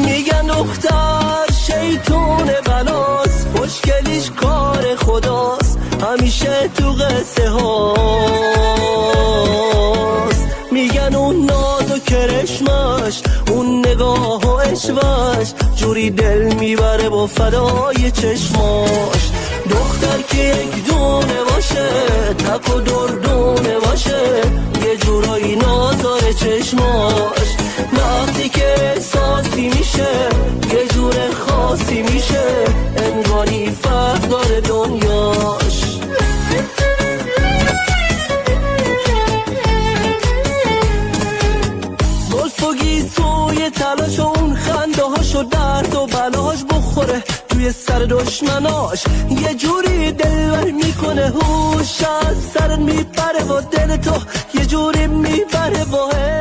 میگن دختر شیطون بلاست، خوشگلیش کار خداست، همیشه تو قصه هاست. میگن اون ناز و کرشمش، اون نگاه و عشقش، جوری دل میبره با فدای چشماش. دختر که یک دونه باشه، تک و دردونه باشه، یه جورایی نازاره چشماش. وقتی که احساسی میشه، یه جور خاصی میشه، انگاری فرق داره دنیاش. زلف و گیسوی تلاش و اون خنده هاش و درد و بلاش بخوره توی سر دشمناش. یه جوری دلبر میکنه، هوش از سرت میپره و دل تو یه جوری میبره باهه.